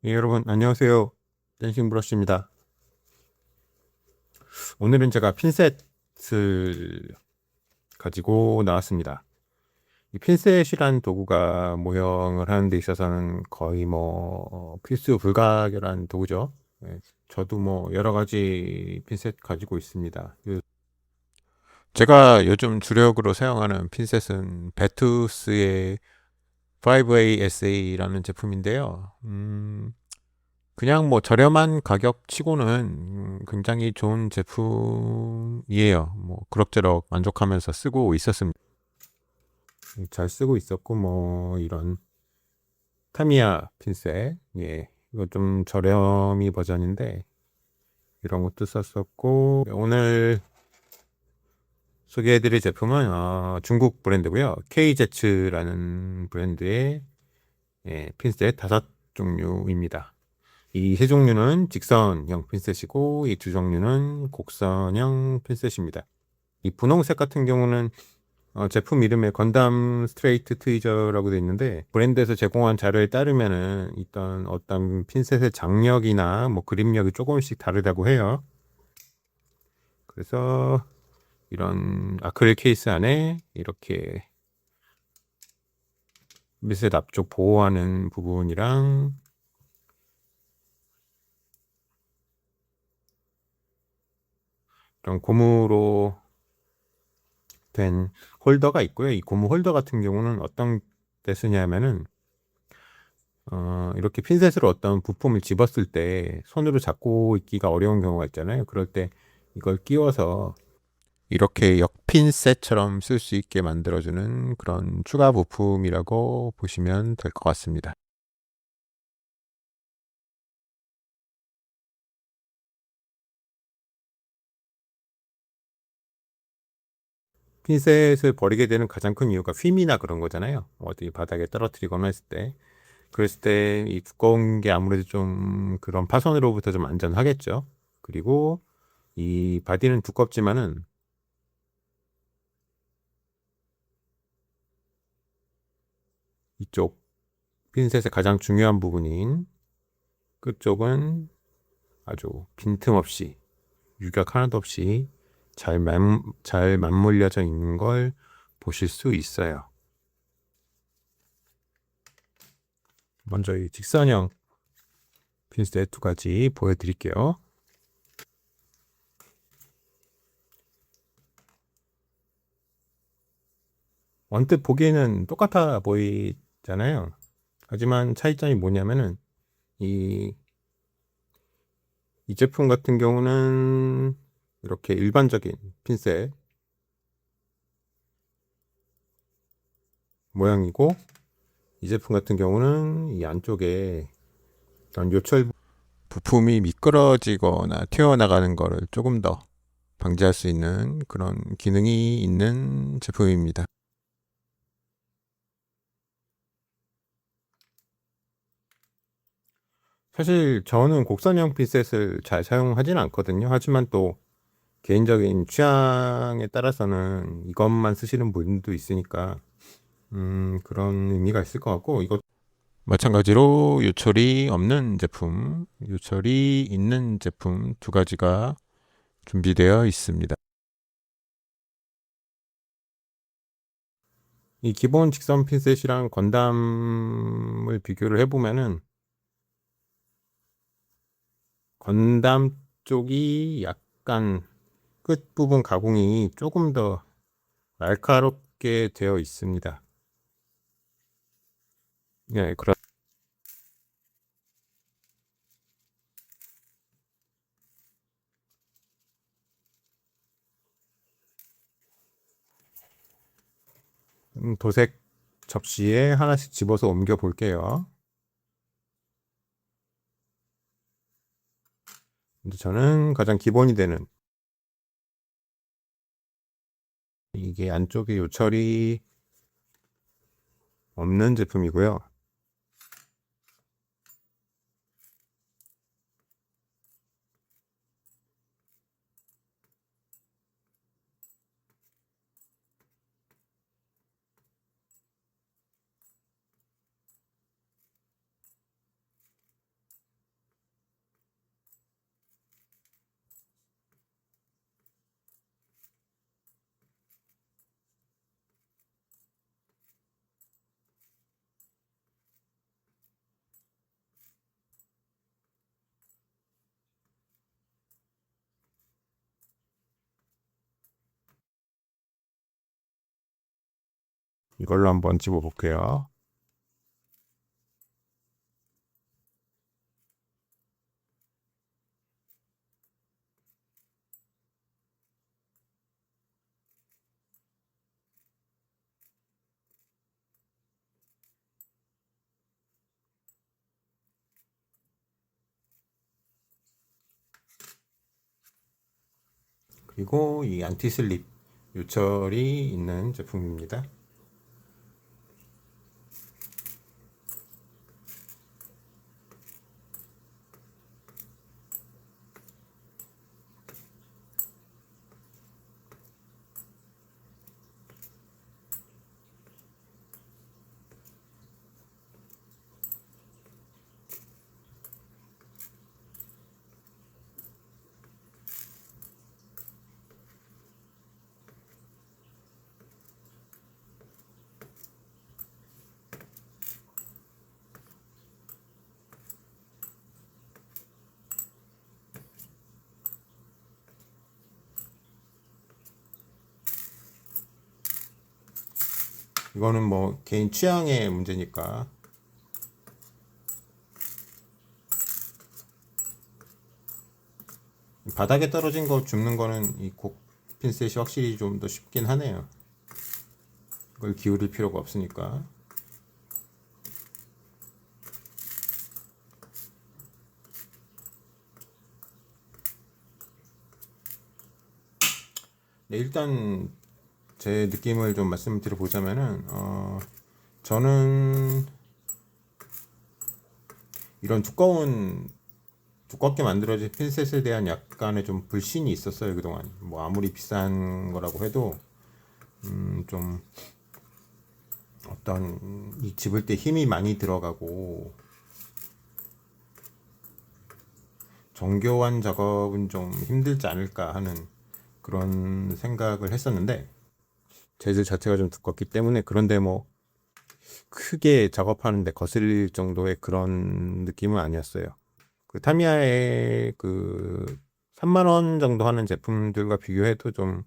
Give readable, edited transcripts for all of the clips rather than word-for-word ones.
예, 여러분 안녕하세요. 댄싱 브러쉬입니다. 오늘은 제가 핀셋을 가지고 나왔습니다. 이 핀셋이란 도구가 모형을 하는 데 있어서는 거의 필수 불가결한 도구죠. 예, 저도 여러 가지 핀셋 가지고 있습니다. 제가 요즘 주력으로 사용하는 핀셋은 베투스의 5ASA라는 제품인데요. 그냥 저렴한 가격 치고는 굉장히 좋은 제품이에요. 그럭저럭 만족하면서 쓰고 있었습니다. 잘 쓰고 있었고, 이런 타미야 핀셋, 예, 이거 좀 저렴이 버전인데, 이런 것도 썼었고, 오늘 소개해드릴 제품은 중국 브랜드고요. KZ라는 브랜드의 핀셋 5종류입니다. 이 세 종류는 직선형 핀셋이고 이 두 종류는 곡선형 핀셋입니다. 이 분홍색 같은 경우는 제품 이름에 건담 스트레이트 트위저라고 되어 있는데 브랜드에서 제공한 자료에 따르면은 일단 어떤 핀셋의 장력이나 그립력이 조금씩 다르다고 해요. 그래서 이런 아크릴 케이스 안에 이렇게 핀셋 앞쪽 보호하는 부분이랑 이런 고무로 된 홀더가 있고요. 이 고무 홀더 같은 경우는 어떤 때 쓰냐면은 이렇게 핀셋으로 어떤 부품을 집었을 때 손으로 잡고 있기가 어려운 경우가 있잖아요. 그럴 때 이걸 끼워서 이렇게 역핀셋처럼 쓸 수 있게 만들어주는 그런 추가 부품이라고 보시면 될 것 같습니다. 핀셋을 버리게 되는 가장 큰 이유가 휨이나 그런 거잖아요. 어디 바닥에 떨어뜨리거나 했을 때. 그랬을 때 이 두꺼운 게 아무래도 좀 그런 파손으로부터 좀 안전하겠죠. 그리고 이 바디는 두껍지만은 이쪽 핀셋의 가장 중요한 부분인 끝쪽은 아주 빈틈없이 유격 하나도 없이 잘 맞물려져 있는 걸 보실 수 있어요. 먼저 이 직선형 핀셋 두 가지 보여드릴게요. 언뜻 보기에는 똑같아 보이잖아요. 하지만 차이점이 뭐냐면은 이, 이 제품 같은 경우는 이렇게 일반적인 핀셋 모양이고 이 제품 같은 경우는 이 안쪽에 이런 요철 부품이 미끄러지거나 튀어나가는 거를 조금 더 방지할 수 있는 그런 기능이 있는 제품입니다. 사실 저는 곡선형 핀셋을 잘 사용하지는 않거든요. 하지만 또 개인적인 취향에 따라서는 이것만 쓰시는 분도 있으니까 그런 의미가 있을 것 같고 이거 마찬가지로 요철이 없는 제품, 요철이 있는 제품 두 가지가 준비되어 있습니다. 이 기본 직선 핀셋이랑 건담을 비교를 해보면은 건담 쪽이 약간 끝부분 가공이 조금 더 날카롭게 되어 있습니다. 네, 도색 접시에 하나씩 집어서 옮겨 볼게요. 근데 저는 가장 기본이 되는 이게 안쪽에 요철이 없는 제품이고요. 이걸로 한번 집어 볼게요. 그리고 이 안티슬립 요철이 있는 제품입니다. 이거는 뭐 개인 취향의 문제니까. 바닥에 떨어진 거 줍는 거는 이 곡 핀셋이 확실히 좀 더 쉽긴 하네요. 이걸 기울일 필요가 없으니까. 네, 일단 제 느낌을 좀 말씀드려 보자면은 저는 이런 두껍게 만들어진 핀셋에 대한 약간의 좀 불신이 있었어요. 그동안 뭐 아무리 비싼 거라고 해도 좀 어떤 이 집을 때 힘이 많이 들어가고 정교한 작업은 좀 힘들지 않을까 하는 그런 생각을 했었는데, 재질 자체가 좀 두껍기 때문에. 그런데 뭐 크게 작업하는데 거슬릴 정도의 그런 느낌은 아니었어요. 그 타미야의 그 3만 원 정도 하는 제품들과 비교해도 좀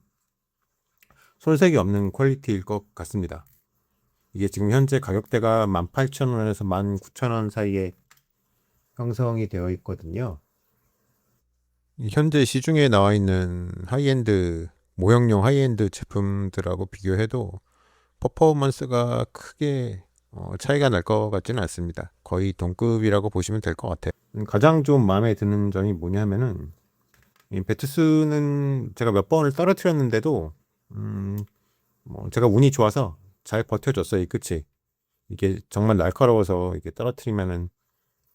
손색이 없는 퀄리티일 것 같습니다. 이게 지금 현재 가격대가 18,000원에서 19,000원 사이에 형성이 되어 있거든요. 현재 시중에 나와 있는 모형용 하이엔드 제품들하고 비교해도 퍼포먼스가 크게 차이가 날 것 같지는 않습니다. 거의 동급이라고 보시면 될 것 같아요. 가장 좀 마음에 드는 점이 뭐냐면은, 이 베투스는 제가 몇 번을 떨어뜨렸는데도 뭐 제가 운이 좋아서 잘 버텨줬어요. 이 끝이 이게 정말 날카로워서 이게 떨어뜨리면은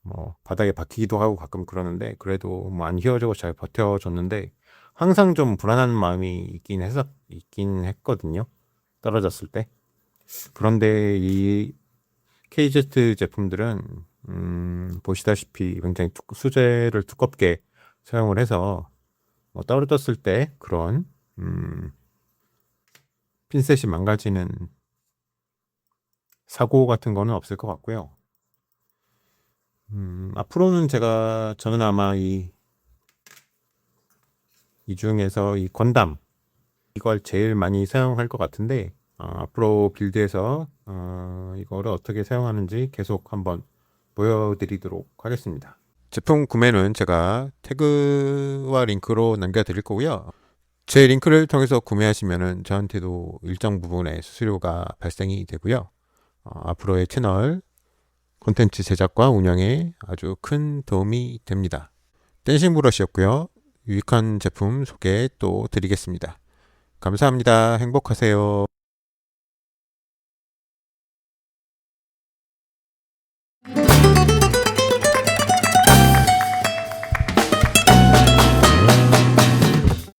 뭐 바닥에 박히기도 하고 가끔 그러는데, 그래도 뭐 안 휘어지고 잘 버텨줬는데, 항상 좀 불안한 마음이 있긴 했거든요. 떨어졌을 때. 그런데 이 KZ 제품들은 보시다시피 굉장히 수제를 두껍게 사용을 해서 뭐 떨어졌을 때 그런 핀셋이 망가지는 사고 같은 거는 없을 것 같고요. 앞으로는 저는 아마 이 중에서 이 건담, 이걸 제일 많이 사용할 것 같은데, 앞으로 빌드에서 이거를 어떻게 사용하는지 계속 한번 보여드리도록 하겠습니다. 제품 구매는 제가 태그와 링크로 남겨드릴 거고요. 제 링크를 통해서 구매하시면 저한테도 일정 부분의 수수료가 발생이 되고요. 앞으로의 채널 콘텐츠 제작과 운영에 아주 큰 도움이 됩니다. 댄싱 브러쉬였고요. 유익한 제품 소개 또 드리겠습니다. 감사합니다. 행복하세요.